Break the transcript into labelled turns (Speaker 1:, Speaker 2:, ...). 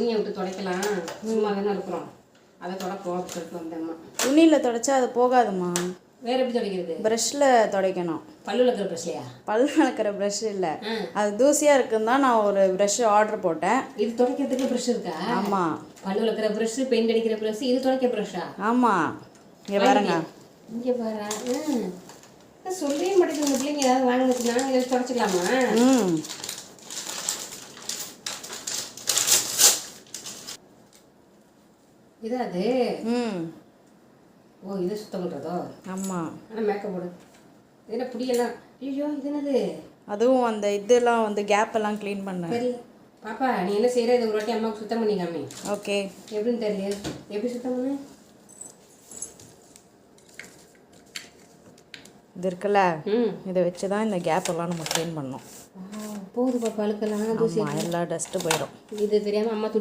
Speaker 1: துணியை விட்டு துடைக்கலாம், சும்மா தானே இருக்கிறோம், அதை தொடப்போம் அப்படின்னு சொல்லிட்டு வந்தேம்மா.
Speaker 2: துணியில் துடைச்சா அது போகாதுமா.
Speaker 1: வேற எப்படி துடைக்கிறது?
Speaker 2: ப்ரஷ்ல துடைக்கணும்.
Speaker 1: பல்லு விளக்குற ப்ரஷ்லையா?
Speaker 2: பல் விளக்குற ப்ரஷ் இல்லை, அது தூசியாக இருக்குன்னு தான் நான் ஒரு ப்ரஷ் ஆர்டர் போட்டேன்.
Speaker 1: இது துடைக்கிறதுக்கு ப்ரஷ் இருக்கா?
Speaker 2: ஆமாம்.
Speaker 1: பல்லு விளக்குற ப்ரஷ், பெயிண்ட் அடிக்கிற ப்ரஷ், இது துடைக்க ப்ரஷ்ஷா?
Speaker 2: ஆமாம். இங்கே பாருங்க.
Speaker 1: இங்கே பாரு. சொல்லவே மாட்டேங்குது உங்கள் பிள்ளைங்க. ஏதாவது வாங்கினது நாங்கள் இதை துடைச்சிக்கலாமா? இதா அது? ஓ, இதை சுத்தம் பண்ணுறதோ?
Speaker 2: ஆமாம்.
Speaker 1: ஆனால் மேக்கப் போடு. என்ன புடியெல்லாம்? ஐயோ, இது என்னது?
Speaker 2: அதுவும் அந்த இதெல்லாம் வந்து கேப் எல்லாம் க்ளீன் பண்ணேன்.
Speaker 1: சரி பாப்பா, நீ என்ன செய்கிற? இது ஒரு வாட்டி அம்மாவுக்கு சுத்தம் பண்ணிக்காமே.
Speaker 2: ஓகே.
Speaker 1: எப்படின்னு தெரியல. எப்படி சுத்தம் பண்ணு?
Speaker 2: இது இருக்குல்ல, இதை வச்சு தான் இந்த கேப் எல்லாம் நம்ம க்ளீன் பண்ணோம்.
Speaker 1: போகுது பாப்பா, அழுக்கெல்லாம் தூசி
Speaker 2: எல்லா டஸ்ட்டு போயிடும்.
Speaker 1: இது தெரியாமல் அம்மா